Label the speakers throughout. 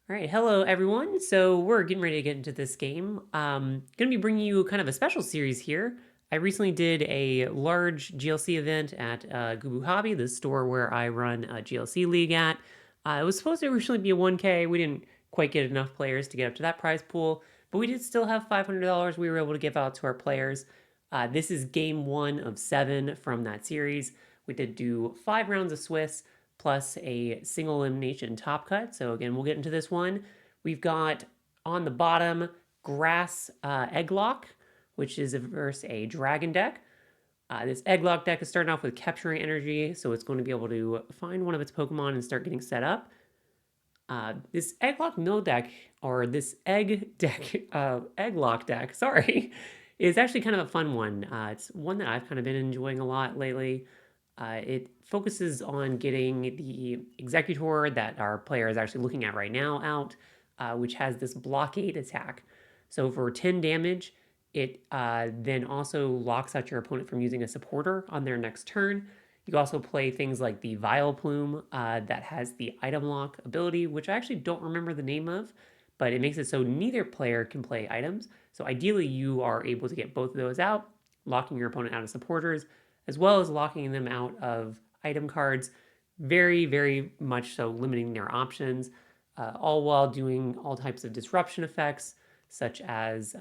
Speaker 1: All right, hello everyone. So we're getting ready to get into this game. Going to be bringing you kind of a special series here. I recently did a large GLC event at GuuBuu Hobby, the store where I run a GLC league at. It was supposed to originally be a 1K. We didn't quite get enough players to get up to that prize pool, but we did still have $500 we were able to give out to our players. This is game one of 7 from that series. We did do 5 rounds of Swiss plus a single elimination top cut. So again, we'll get into this one. We've got on the bottom grass Egglock, which is versus a dragon deck. This Egglock deck is starting off with capturing energy, so it's going to be able to find one of its Pokemon and start getting set up. This Egglock Mill deck, or this Egg deck, Egglock deck, sorry, is actually kind of a fun one. It's one that I've kind of been enjoying a lot lately. It focuses on getting the Executor that our player is actually looking at right now out, which has this blockade attack. So for 10 damage, it then also locks out your opponent from using a supporter on their next turn. You can also play things like the Vileplume that has the item lock ability, which I actually don't remember the name of, but it makes it so neither player can play items. So ideally, you are able to get both of those out, locking your opponent out of supporters, as well as locking them out of item cards, very, very much so limiting their options, all while doing all types of disruption effects, such as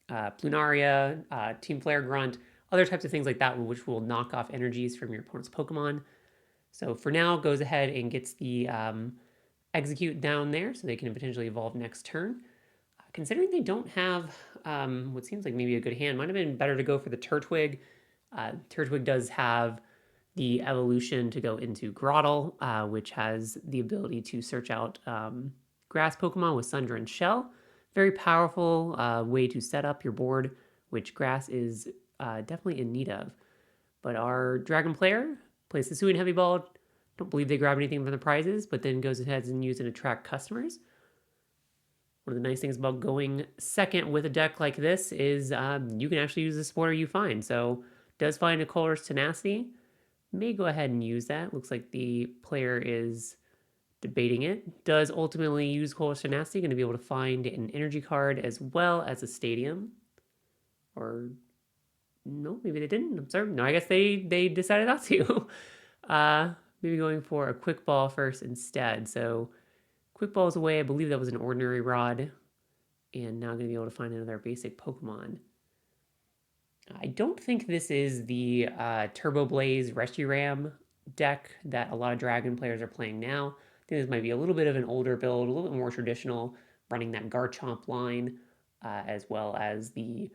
Speaker 1: Plunaria, Team Flare Grunt, other types of things like that, which will knock off energies from your opponent's Pokemon. So for now, goes ahead and gets the execute down there so they can potentially evolve next turn. Considering they don't have what seems like maybe a good hand, might have been better to go for the Turtwig. Turtwig does have the evolution to go into Grottle, which has the ability to search out grass Pokemon with Sundra and Shell. Very powerful way to set up your board, which grass is definitely in need of. But our dragon player plays the Hisuian Heavy Ball. Don't believe they grab anything from the prizes, but then goes ahead and uses it to attract customers. One of the nice things about going second with a deck like this is you can actually use the supporter you find. So does find a Color's Tenacity. May go ahead and use that. Looks like the player is debating it. Does ultimately use Color's Tenacity. Going to be able to find an energy card as well as a stadium. Or no, maybe they didn't. I'm sorry. No, I guess they decided not to. Maybe going for a quick ball first instead. So quick ball is away. I believe that was an ordinary rod. And now going to be able to find another basic Pokemon. I don't think this is the Turbo Blaze Reshiram deck that a lot of Dragon players are playing now. I think this might be a little bit of an older build, a little bit more traditional, running that Garchomp line, as well as the,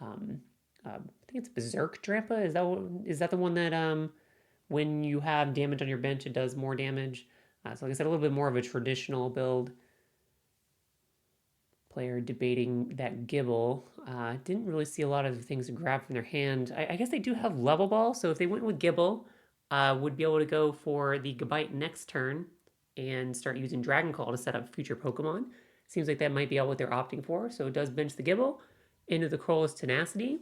Speaker 1: I think it's Berserk Drampa. Is that the one that when you have damage on your bench, it does more damage? So like I said, a little bit more of a traditional build. Player debating that Gibble. Didn't really see a lot of things to grab from their hand. I guess they do have Level Ball, so if they went with Gibble, would be able to go for the Gabite next turn and start using Dragon Call to set up future Pokemon. Seems like that might be what they're opting for, so it does bench the Gibble into the Crowl's Tenacity.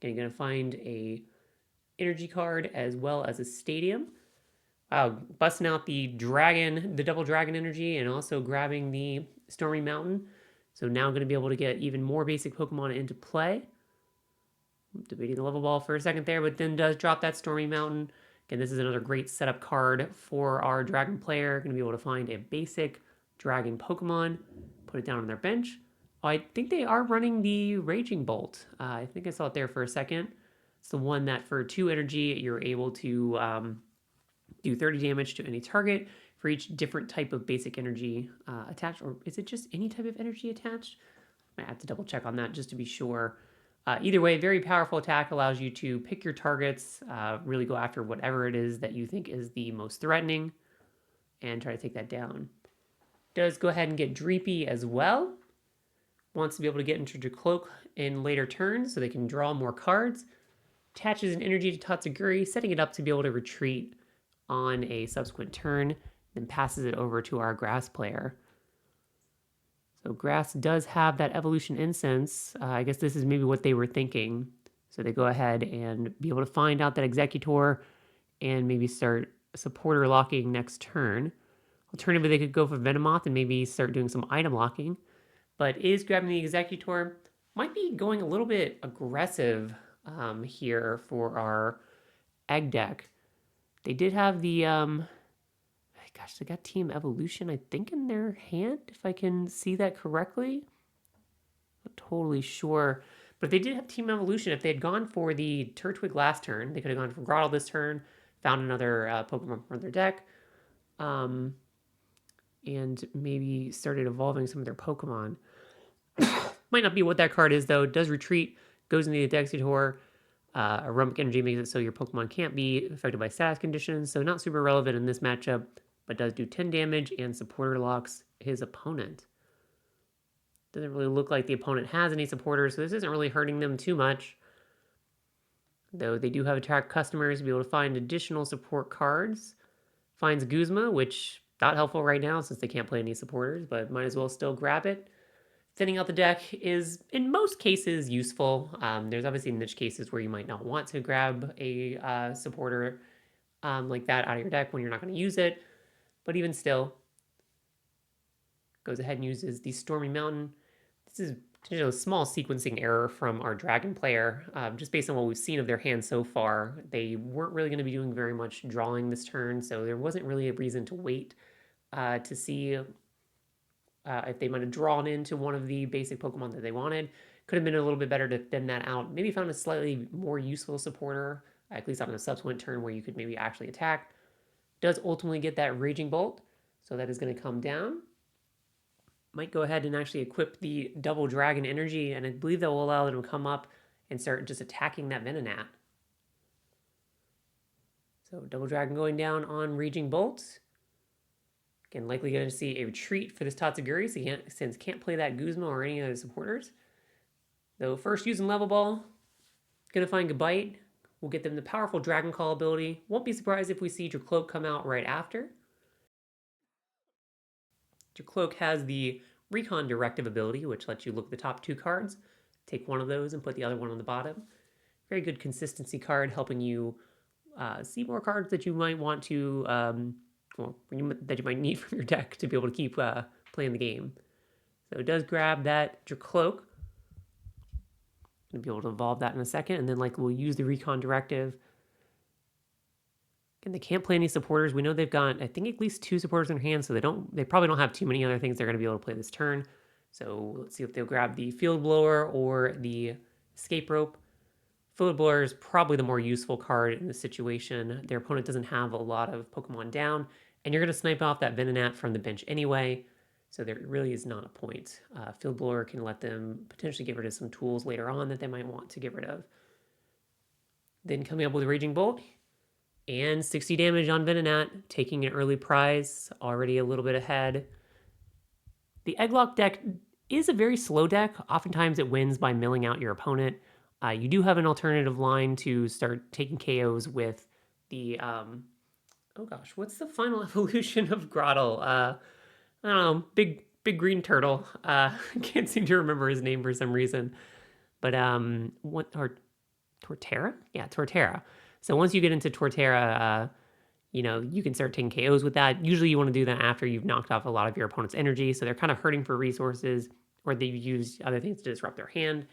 Speaker 1: Again, you're going to find a energy card as well as a stadium. Wow, busting out the dragon, the double dragon energy, and also grabbing the Stormy Mountain. So now I'm going to be able to get even more basic Pokemon into play. I'm debating the level ball for a second there, but then does drop that Stormy Mountain. Again, this is another great setup card for our Dragon player. Going to be able to find a basic Dragon Pokemon, put it down on their bench. Oh, I think they are running the Raging Bolt. I think I saw it there for a second. It's the one that for 2 energy, you're able to do 30 damage to any target for each different type of basic energy attached. Or is it just any type of energy attached? I have to double check on that just to be sure. Either way, very powerful attack, allows you to pick your targets, really go after whatever it is that you think is the most threatening, and try to take that down. Does go ahead and get Dreepy as well. Wants to be able to get into Cloak in later turns so they can draw more cards. Attaches an energy to Tatsuguri, setting it up to be able to retreat on a subsequent turn, then passes it over to our grass player. So grass does have that evolution incense. I guess this is maybe what they were thinking. So they go ahead and be able to find out that Executor and maybe start supporter locking next turn. Alternatively, they could go for Venomoth and maybe start doing some item locking. But is grabbing the Executor. Might be going a little bit aggressive here for our egg deck. They did have the gosh, they got Team Evolution, I think, in their hand, if I can see that correctly. Not totally sure. But if they did have Team Evolution, if they had gone for the Turtwig last turn, they could have gone for Grottle this turn, found another Pokemon from their deck, um, and maybe started evolving some of their Pokemon. Might not be what that card is, though. It does retreat, goes into the Executor. Aromatic Energy makes it so your Pokemon can't be affected by status conditions, so not super relevant in this matchup, but does do 10 damage and supporter locks his opponent. Doesn't really look like the opponent has any supporters, so this isn't really hurting them too much. Though they do have attract customers to be able to find additional support cards. Finds Guzma, which not helpful right now since they can't play any supporters, but might as well still grab it. Thinning out the deck is, in most cases, useful. There's obviously niche cases where you might not want to grab a supporter like that out of your deck when you're not going to use it. But even still, goes ahead and uses the Stormy Mountain. This is a small sequencing error from our Dragon player. Just based on what we've seen of their hand so far, they weren't really going to be doing very much drawing this turn, so there wasn't really a reason to wait to see if they might have drawn into one of the basic Pokemon that they wanted. Could have been a little bit better to thin that out. Maybe found a slightly more useful supporter, at least on a subsequent turn where you could maybe actually attack. Does ultimately get that Raging Bolt, so that is going to come down. Might go ahead and actually equip the Double Dragon Energy, and I believe that will allow them to come up and start just attacking that Venonat. So Double Dragon going down on Raging Bolt. Again, likely going to see a retreat for this Tatsugiri, so can't play that Guzma or any other supporters. Though first using Level Ball, going to find Gabite. We'll get them the powerful Dragon Call ability. Won't be surprised if we see Dracloak come out right after. Dracloak has the Recon Directive ability, which lets you look at the top 2 cards, take one of those and put the other one on the bottom. Very good consistency card, helping you see more cards that you might want to, that you might need from your deck to be able to keep playing the game. So it does grab that Dracloak. Gonna be able to evolve that in a second, and then we'll use the Recon Directive. And they can't play any supporters. We know they've got, I think, at least 2 supporters in their hand, so they probably don't have too many other things they're going to be able to play this turn. So let's see if they'll grab the Field Blower or the Escape Rope. Field Blower is probably the more useful card in this situation. Their opponent doesn't have a lot of Pokemon down, and you're going to snipe off that Venonat from the bench anyway, so there really is not a point. Field Blower can let them potentially get rid of some tools later on that they might want to get rid of. Then coming up with Raging Bolt, and 60 damage on Venonat, taking an early prize, already a little bit ahead. The Egglock deck is a very slow deck. Oftentimes it wins by milling out your opponent. You do have an alternative line to start taking KOs with the, oh gosh, what's the final evolution of Grottle? I don't know, big green turtle. Can't seem to remember his name for some reason. But, Torterra? Yeah, Torterra. So once you get into Torterra, you can start taking KOs with that. Usually you want to do that after you've knocked off a lot of your opponent's energy, so they're kind of hurting for resources, or they've used other things to disrupt their hand.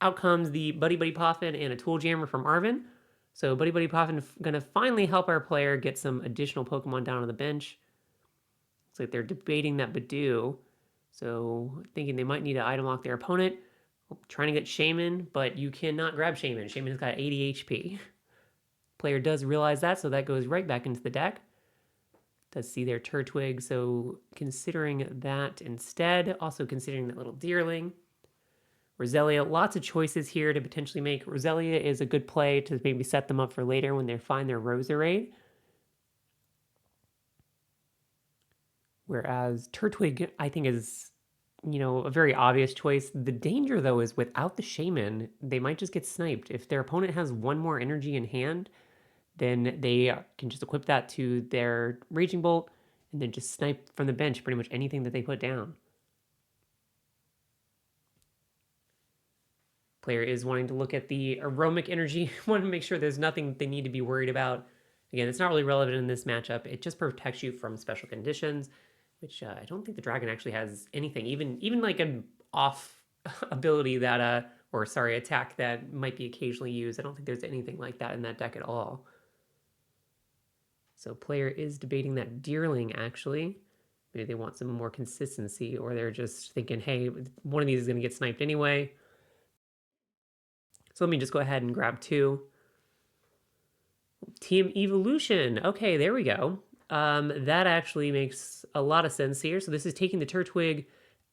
Speaker 1: Out comes the Buddy Buddy Poffin and a Tool Jammer from Arvin. So Buddy Buddy Poffin going to finally help our player get some additional Pokemon down on the bench. Looks like they're debating that Badoo. So thinking they might need to item lock their opponent. Trying to get Shaman, but you cannot grab Shaman. Shaman's got 80 HP. Player does realize that, so that goes right back into the deck. Does see their Turtwig, so considering that instead, also considering that little Deerling. Roselia, lots of choices here to potentially make. Roselia is a good play to maybe set them up for later when they find their Roserade. Whereas Turtwig, I think, is, a very obvious choice. The danger, though, is without the Shaman, they might just get sniped. If their opponent has one more energy in hand, then they can just equip that to their Raging Bolt and then just snipe from the bench pretty much anything that they put down. Player is wanting to look at the Aromatic Energy, wanting to make sure there's nothing they need to be worried about. Again, it's not really relevant in this matchup. It just protects you from special conditions, which I don't think the dragon actually has anything. Even like an off ability that or sorry, attack that might be occasionally used. I don't think there's anything like that in that deck at all. So player is debating that Deerling actually. Maybe they want some more consistency, or they're just thinking, hey, one of these is going to get sniped anyway. So let me just go ahead and grab 2. Team Evolution. Okay, there we go. That actually makes a lot of sense here. So this is taking the Turtwig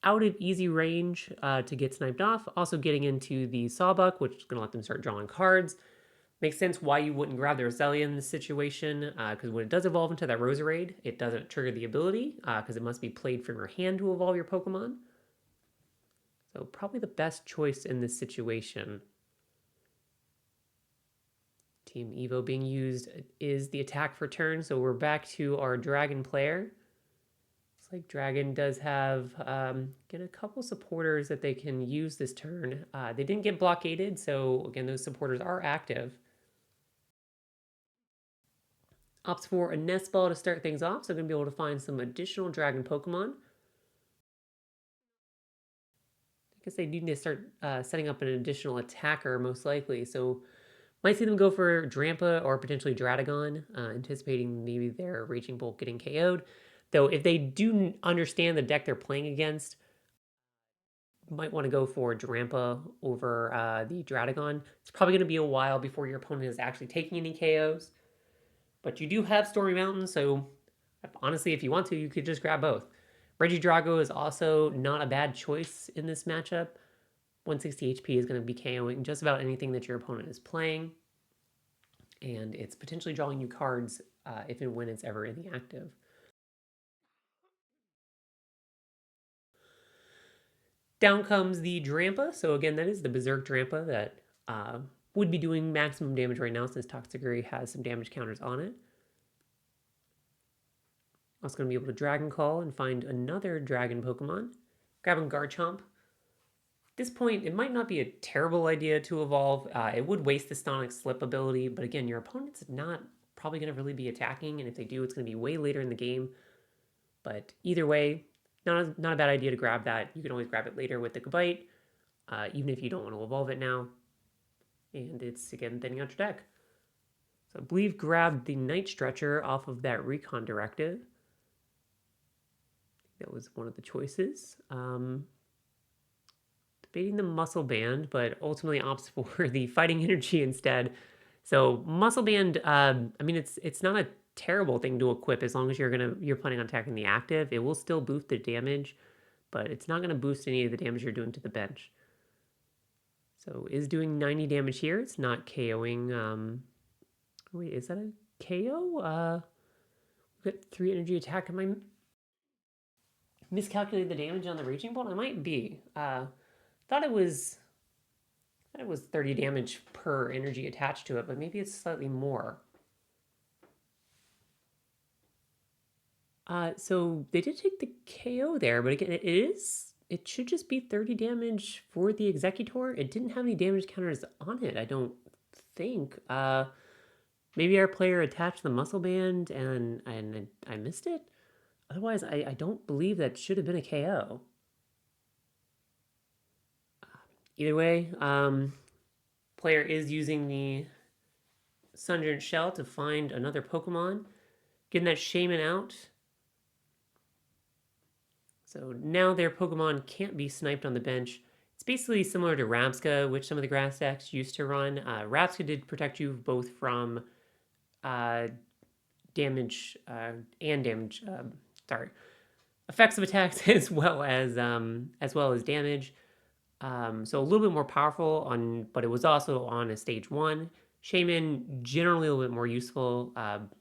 Speaker 1: out of easy range to get sniped off. Also getting into the Sawbuck, which is going to let them start drawing cards. Makes sense why you wouldn't grab the Roselia in this situation, because when it does evolve into that Roserade, it doesn't trigger the ability, because it must be played from your hand to evolve your Pokemon. So probably the best choice in this situation. Team Evo being used is the attack for turn, so we're back to our Dragon player. Looks like Dragon does have again a couple supporters that they can use this turn. They didn't get blockaded, so again those supporters are active. Opts for a Nest Ball to start things off, so I'm going to be able to find some additional Dragon Pokemon. I guess they need to start setting up an additional attacker, most likely. So might see them go for Drampa or potentially Dradagon, anticipating maybe their Raging Bolt getting KO'd. Though if they do understand the deck they're playing against, might want to go for Drampa over the Dradagon. It's probably going to be a while before your opponent is actually taking any KOs. But you do have Stormy Mountain, so honestly, if you want to, you could just grab both. Regidrago is also not a bad choice in this matchup. 160 HP is going to be KOing just about anything that your opponent is playing. And it's potentially drawing you cards if and when it's ever in the active. Down comes the Drampa. So again, that is the Berserk Drampa that would be doing maximum damage right now since Toxicity has some damage counters on it. Also going to be able to Dragon Call and find another Dragon Pokemon. Grabbing Garchomp. At this point, it might not be a terrible idea to evolve. It would waste the Sonic Slip ability, but again, your opponent's not probably going to really be attacking, and if they do, it's going to be way later in the game. But either way, not a bad idea to grab that. You can always grab it later with the Gabite, even if you don't want to evolve it now. And it's, again, thinning out your deck. So I believe grabbed the Night Stretcher off of that Recon Directive. That was one of the choices. Debating the Muscle Band, but ultimately opts for the Fighting Energy instead. So Muscle Band, I mean, it's not a terrible thing to equip as long as you're planning on attacking the active. It will still boost the damage, but it's not gonna boost any of the damage you're doing to the bench. So is doing 90 damage here. It's not KOing. Wait, is that a KO? We've got 3 energy attack. Am I miscalculating the damage on the Raging Bolt? I might be. Thought it was 30 damage per energy attached to it, but maybe it's slightly more. So they did take the KO there, but again, it should just be 30 damage for the Executor. It didn't have any damage counters on it, I don't think. Maybe our player attached the Muscle Band and I missed it. Otherwise, I don't believe that should have been a KO. Either way, player is using the Sundrent Shell to find another Pokemon, getting that Shaman out. So now their Pokemon can't be sniped on the bench. It's basically similar to Rabsca, which some of the grass decks used to run. Rabsca did protect you both from damage and damage. Effects of attacks as well as damage. So a little bit more powerful but it was also on a stage 1. Shaman, generally a little bit more useful.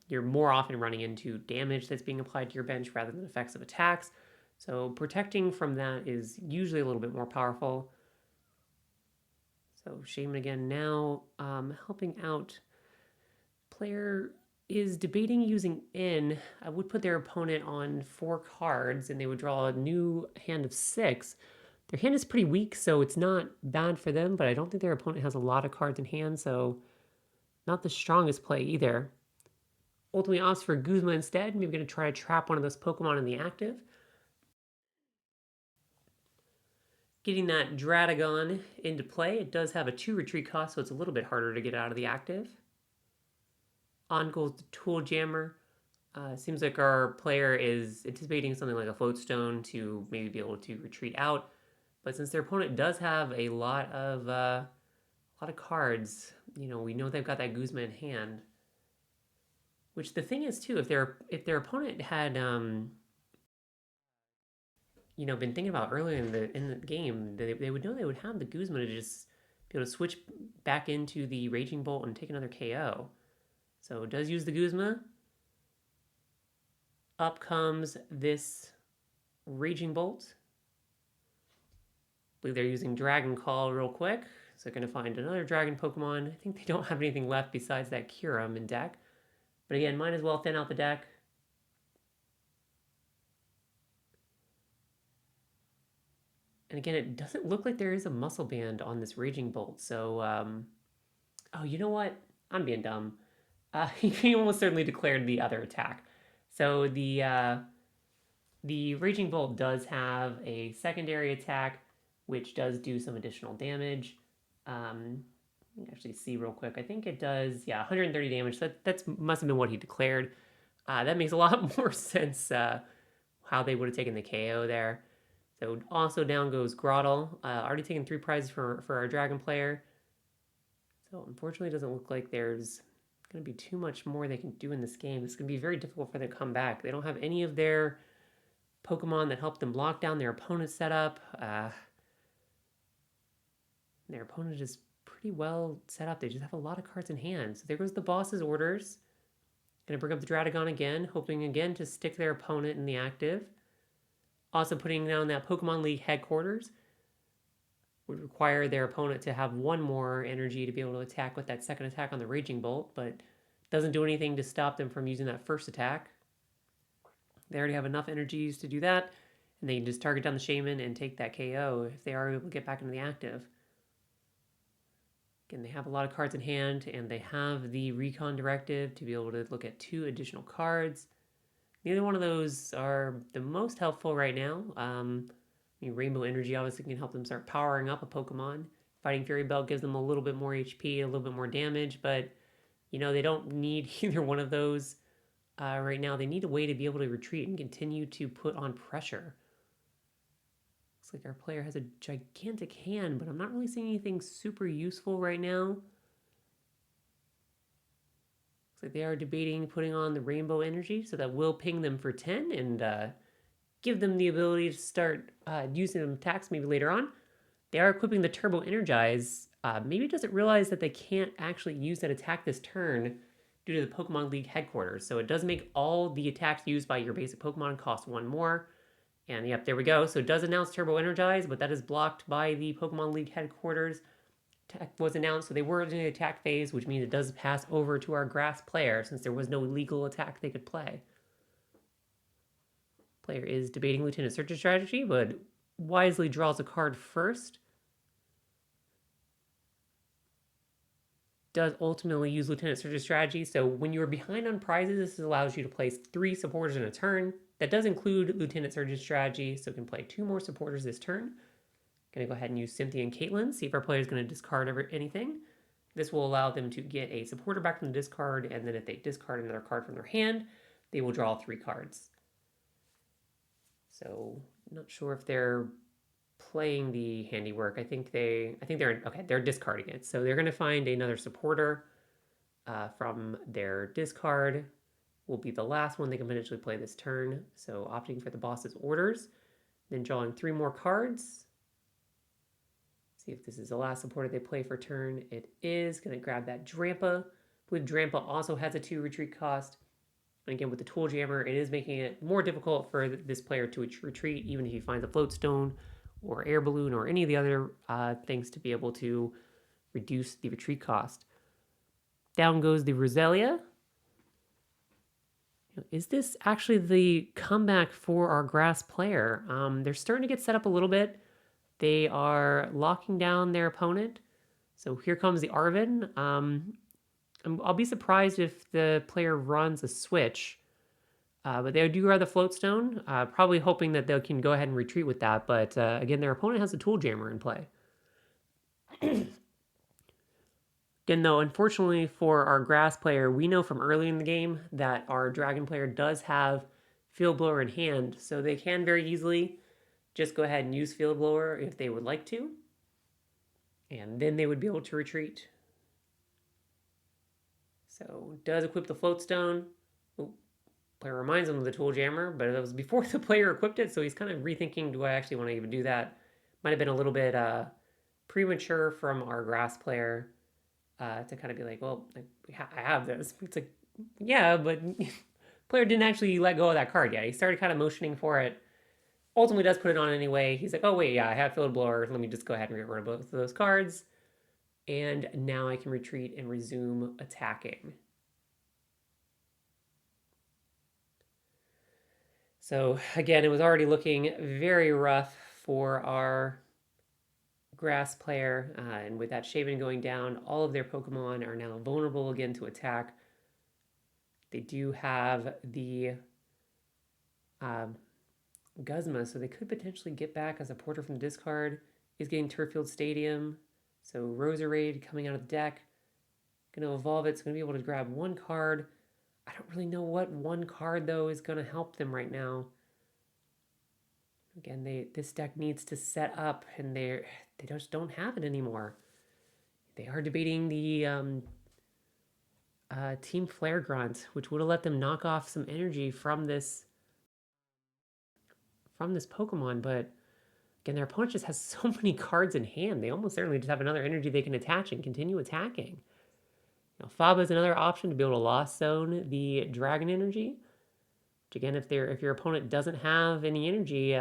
Speaker 1: You're more often running into damage that's being applied to your bench rather than effects of attacks. So protecting from that is usually a little bit more powerful. So Shaman again now helping out. Player is debating using N. I would put their opponent on 4 cards and they would draw a new hand of 6. Their hand is pretty weak, so it's not bad for them, but I don't think their opponent has a lot of cards in hand, so not the strongest play either. ultimately opts for Guzma instead. Maybe going to try to trap one of those Pokemon in the active. Getting that Dradagon into play, it does have a 2 retreat cost, so it's a little bit harder to get out of the active. On goes the Tool Jammer. Seems like our player is anticipating something like a Floatstone to maybe be able to retreat out. But since their opponent does have a lot of cards, we know they've got that Guzma in hand. Which the thing is too, if their opponent had been thinking about earlier in the game, they would know they would have the Guzma to just be able to switch back into the Raging Bolt and take another KO. So it does use the Guzma. Up comes this Raging Bolt. I believe they're using Dragon Call real quick. So they're going to find another Dragon Pokemon. I think they don't have anything left besides that Kyurem in deck. But again, might as well thin out the deck. And again, it doesn't look like there is a Muscle Band on this Raging Bolt. So, oh, you know what? I'm being dumb. He almost certainly declared the other attack. So the Raging Bolt does have a secondary attack, which does do some additional damage. You can actually see real quick. I think it does, 130 damage. So that must have been what he declared. That makes a lot more sense how they would have taken the KO there. So also down goes Grottle. Already taken 3 prizes for our Dragon player. So unfortunately, it doesn't look like there's going to be too much more they can do in this game. It's going to be very difficult for them to come back. They don't have any of their Pokemon that help them lock down their opponent's setup. Their opponent is pretty well set up. They just have a lot of cards in hand. So there goes the boss's orders. Going to bring up the Dradagon again, hoping again to stick their opponent in the active. Also putting down that Pokemon League headquarters would require their opponent to have 1 more energy to be able to attack with that second attack on the Raging Bolt, but doesn't do anything to stop them from using that first attack. They already have enough energies to do that, and they can just target down the Shaman and take that KO if they are able to get back into the active. Again, they have a lot of cards in hand, and they have the Recon Directive to be able to look at 2 additional cards. Neither one of those are the most helpful right now. Rainbow Energy obviously can help them start powering up a Pokemon. Fighting Fury Belt gives them a little bit more HP, a little bit more damage, but they don't need either one of those right now. They need a way to be able to retreat and continue to put on pressure. Looks like our player has a gigantic hand, but I'm not really seeing anything super useful right now. Looks like they are debating putting on the Rainbow Energy, so that will ping them for 10 and give them the ability to start using them attacks maybe later on. They are equipping the Turbo Energize. Maybe it doesn't realize that they can't actually use that attack this turn due to the Pokemon League headquarters. So it does make all the attacks used by your basic Pokemon cost 1 more. And yep, there we go. So it does announce Turbo Energize, but that is blocked by the Pokemon League headquarters. Attack was announced, so they were in the attack phase, which means it does pass over to our grass player since there was no legal attack they could play. Player is debating Lieutenant Surge's strategy, but wisely draws a card first. Does ultimately use Lieutenant Surge's strategy. So when you are behind on prizes, this allows you to place 3 supporters in a turn. That does include Lieutenant Surge's strategy, so it can play 2 more supporters this turn. Gonna go ahead and use Cynthia and Caitlin, see if our player is going to discard anything. This will allow them to get a supporter back from the discard, and then if they discard another card from their hand, they will draw 3 cards. So, not sure if they're playing the handiwork. I think they're discarding it. So they're going to find another supporter from their discard. Will be the last one they can potentially play this turn. So opting for the boss's orders, then drawing 3 more cards. See if this is the last supporter they play for turn. It is going to grab that Drampa. I believe Drampa also has a 2 retreat cost. And again, with the Tool Jammer, it is making it more difficult for this player to retreat, even if he finds a Floatstone or Air Balloon or any of the other things to be able to reduce the retreat cost. Down goes the Roselia. Is this actually the comeback for our grass player? They're starting to get set up a little bit. They are locking down their opponent. So here comes the Arven. I'll be surprised if the player runs a switch. But they do grab the float stone, probably hoping that they can go ahead and retreat with that. But again, their opponent has a tool jammer in play. Again, though, unfortunately for our grass player, we know from early in the game that our dragon player does have field blower in hand, so they can very easily just go ahead and use field blower if they would like to, and then they would be able to retreat. So does equip the float stone. Oh, player reminds him of the tool jammer, but that was before the player equipped it, so he's kind of rethinking, do I actually want to even do that? Might have been a little bit premature from our grass player to kind of be like, well, I have this. It's like, yeah, but player didn't actually let go of that card yet. He started kind of motioning for it. Ultimately does put it on anyway. He's like, oh wait, yeah, I have field blower. Let me just go ahead and get rid of both of those cards. And now I can retreat and resume attacking. So again, it was already looking very rough for our grass player, and with that Shaven going down, all of their Pokemon are now vulnerable again to attack. They do have the Guzma, so they could potentially get back as a porter from the discard. Is getting Turffield Stadium, so Roserade coming out of the deck. Going to evolve it, it's going to be able to grab one card. I don't really know what one card, though, is going to help them right now. Again, this deck needs to set up, and they just don't have it anymore. They are debating the Team Flare Grunt, which would have let them knock off some energy from this Pokemon, but again, their opponent just has so many cards in hand. They almost certainly just have another energy they can attach and continue attacking. Now, Faba is another option to be able to Lost Zone the Dragon Energy. Which again, if your opponent doesn't have any energy,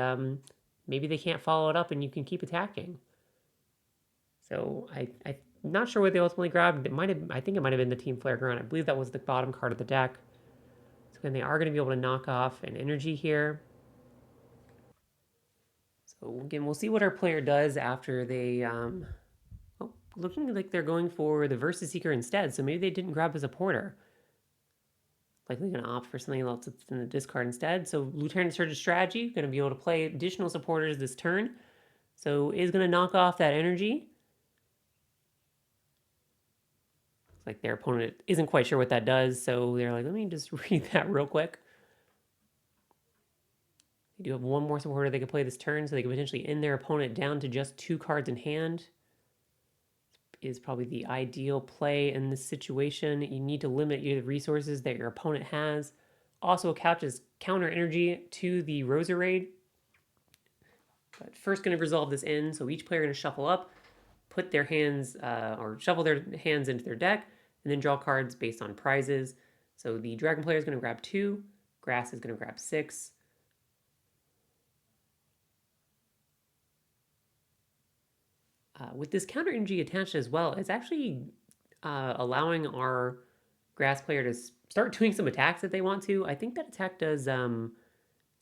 Speaker 1: maybe they can't follow it up and you can keep attacking. So I'm not sure what they ultimately grabbed. I think it might have been the Team Flare Grunt. I believe that was the bottom card of the deck. So again, they are going to be able to knock off an energy here. So again, we'll see what our player does after they looking like they're going for the Versus Seeker instead, so maybe they didn't grab as a porter. Likely going to opt for something else that's in the discard instead. So Lieutenant Surge's strategy, going to be able to play additional supporters this turn. So is going to knock off that energy. Looks like their opponent isn't quite sure what that does, so they're like, let me just read that real quick. They do have one more supporter they can play this turn, so they can potentially end their opponent down to just 2 cards in hand. Is probably the ideal play in this situation. You need to limit the resources that your opponent has. Also attaches counter energy to the Roserade. But first going to resolve this in, so each player going to shuffle up, put their hands, or shuffle their hands into their deck, and then draw cards based on prizes. So the Dragon player is going to grab 2, Grass is going to grab 6. With this counter energy attached as well, it's actually allowing our grass player to start doing some attacks if they want to. I think that attack does is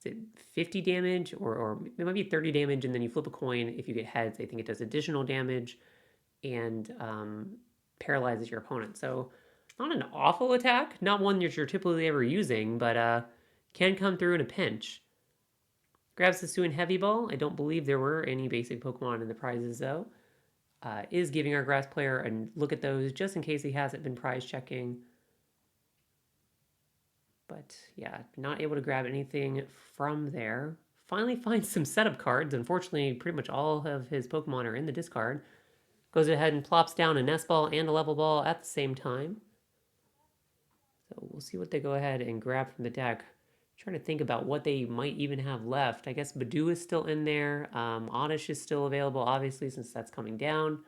Speaker 1: it 50 damage or it might be 30 damage, and then you flip a coin. If you get heads, I think it does additional damage and paralyzes your opponent. So not an awful attack, not one that you're typically ever using, but can come through in a pinch. Grabs the Suin Heavy Ball. I don't believe there were any basic Pokemon in the prizes though. Is giving our grass player a look at those just in case he hasn't been prize checking. But yeah, not able to grab anything from there. Finally finds some setup cards. Unfortunately, pretty much all of his Pokemon are in the discard. Goes ahead and plops down a Nest Ball and a Level Ball at the same time. So we'll see what they go ahead and grab from the deck. Trying to think about what they might even have left. I guess Badoo is still in there. Oddish is still available, obviously, since that's coming down.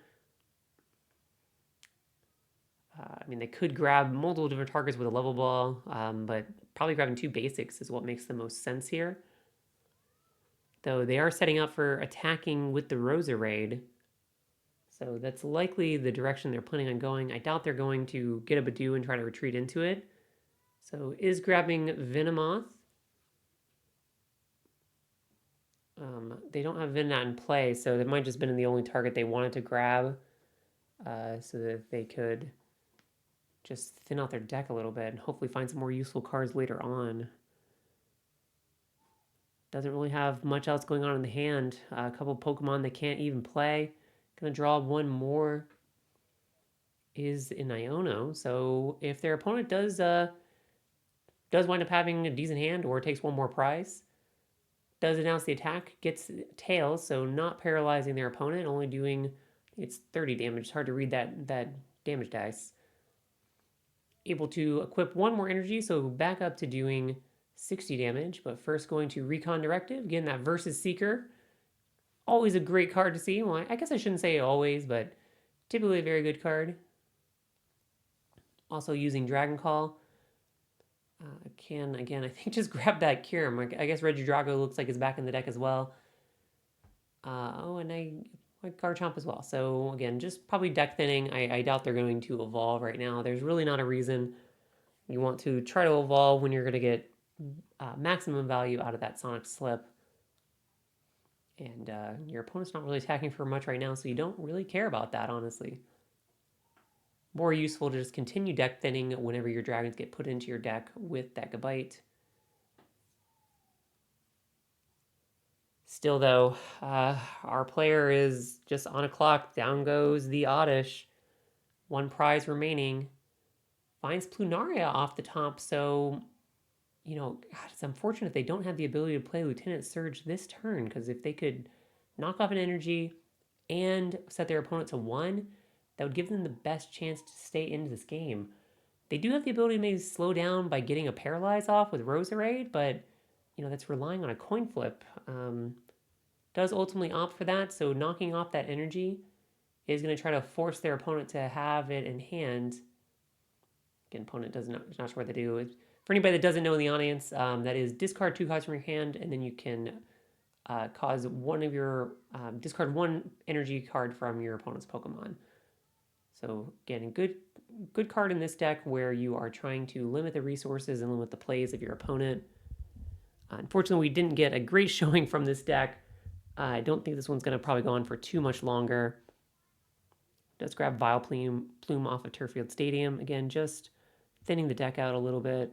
Speaker 1: I mean, they could grab multiple different targets with a level ball, but probably grabbing 2 basics is what makes the most sense here. Though they are setting up for attacking with the Roserade. So that's likely the direction they're planning on going. I doubt they're going to get a Badoo and try to retreat into it. So is grabbing Venomoth. They don't have Venonat in play, so that might have just been the only target they wanted to grab so that they could just thin out their deck a little bit and hopefully find some more useful cards later on. Doesn't really have much else going on in the hand. A couple Pokemon they can't even play. Gonna draw one more is an Iono. So if their opponent does wind up having a decent hand or takes one more prize, does announce the attack, gets tails, so not paralyzing their opponent, only doing it's 30 damage. It's hard to read that damage dice. Able to equip one more energy, so back up to doing 60 damage, but first going to Recon Directive. Again, that Versus Seeker. Always a great card to see. Well, I guess I shouldn't say always, but typically a very good card. Also using Dragon Call. Can, again, I think just grab that Kyurem. I guess Regidrago looks like it's back in the deck as well. And I like Garchomp as well. So, again, just probably deck thinning. I doubt they're going to evolve right now. There's really not a reason you want to try to evolve when you're going to get maximum value out of that Sonic Slip. And your opponent's not really attacking for much right now, so you don't really care about that, honestly. More useful to just continue deck thinning whenever your dragons get put into your deck with Decabite. Still, though, our player is just on a clock. Down goes the Oddish. One prize remaining. Finds Plunaria off the top, so, God, it's unfortunate they don't have the ability to play Lieutenant Surge this turn, because if they could knock off an energy and set their opponent to 1, that would give them the best chance to stay into this game. They do have the ability to maybe slow down by getting a Paralyze off with Roserade, but, that's relying on a coin flip. Does ultimately opt for that, so knocking off that energy is going to try to force their opponent to have it in hand. Again, opponent is not sure what they do. For anybody that doesn't know in the audience, that is discard 2 cards from your hand, and then you can cause one of your discard 1 energy card from your opponent's Pokemon. So again, good card in this deck where you are trying to limit the resources and limit the plays of your opponent. Unfortunately, we didn't get a great showing from this deck. I don't think this one's going to probably go on for too much longer. Does grab Vileplume off of Turffield Stadium. Again, just thinning the deck out a little bit.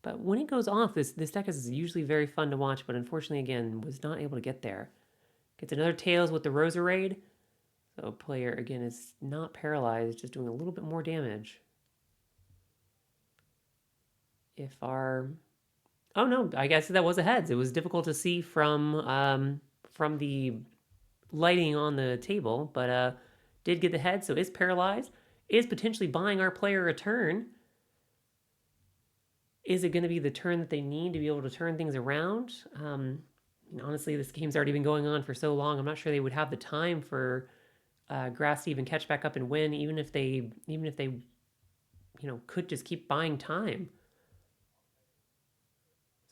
Speaker 1: But when it goes off, this deck is usually very fun to watch, but unfortunately, again, was not able to get there. Gets another Tails with the Roserade. So player, again, is not paralyzed, just doing a little bit more damage. If our... Oh, no, I guess that was a heads. It was difficult to see from the lighting on the table, but did get the head, so is paralyzed. Is potentially buying our player a turn. Is it going to be the turn that they need to be able to turn things around? Honestly, this game's already been going on for so long. I'm not sure they would have the time for Grass to even catch back up and win, even if they could just keep buying time.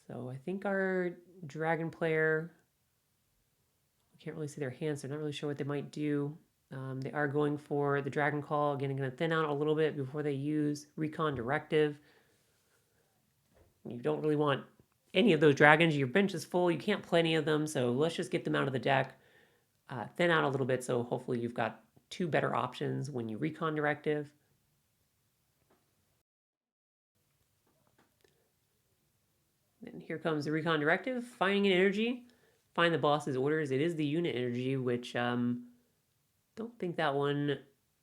Speaker 1: So I think our dragon player, I can't really see their hands, so I'm not really sure what they might do. They are going for the Dragon Call, again, going to thin out a little bit before they use Recon Directive. You don't really want any of those dragons. Your bench is full. You can't play any of them, so let's just get them out of the deck. Thin out a little bit, so hopefully you've got 2 better options when you Recon Directive. And here comes the Recon Directive. Finding an energy. Find the boss's orders. It is the unit energy, which don't think that one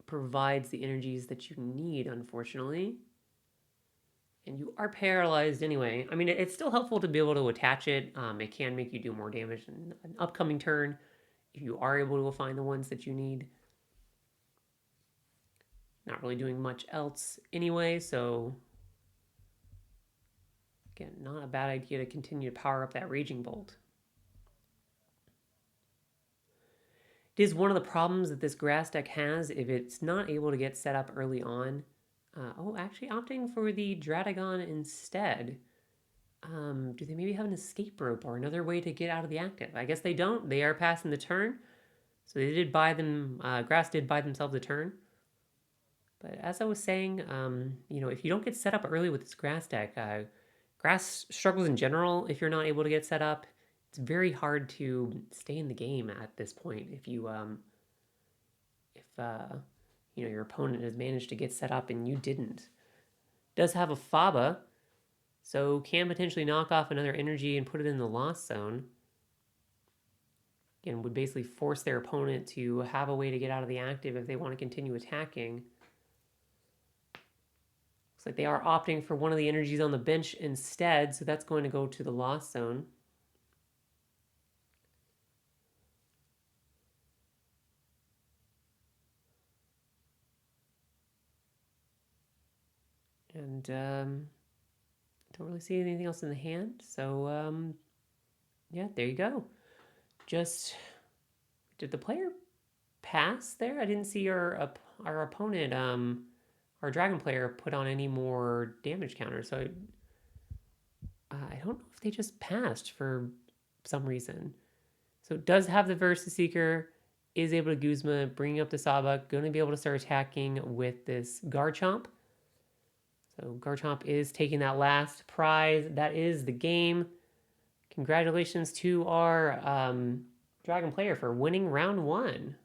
Speaker 1: provides the energies that you need, unfortunately. And you are paralyzed anyway. I mean, it's still helpful to be able to attach it. It can make you do more damage in an upcoming turn if you are able to find the ones that you need. Not really doing much else anyway, so again, not a bad idea to continue to power up that Raging Bolt. It is one of the problems that this grass deck has if it's not able to get set up early on. Actually opting for the Dradagon instead. Do they maybe have an escape rope or another way to get out of the active? I guess they don't. They are passing the turn. So they did buy them, Grass did buy themselves a turn. But as I was saying, if you don't get set up early with this Grass deck, Grass struggles in general if you're not able to get set up. It's very hard to stay in the game at this point if you your opponent has managed to get set up and you didn't. Does have a Faba, so can potentially knock off another energy and put it in the loss zone. Again, would basically force their opponent to have a way to get out of the active if they want to continue attacking. Looks like they are opting for one of the energies on the bench instead, so that's going to go to the loss zone. And don't really see anything else in the hand, so yeah, there you go. Just, did the player pass there? I didn't see our opponent, our dragon player, put on any more damage counters, so I don't know if they just passed for some reason. So it does have the Versus Seeker, is able to Guzma, bringing up the Saba, going to be able to start attacking with this Garchomp. So Garchomp is taking that last prize. That is the game. Congratulations to our dragon player for winning round 1.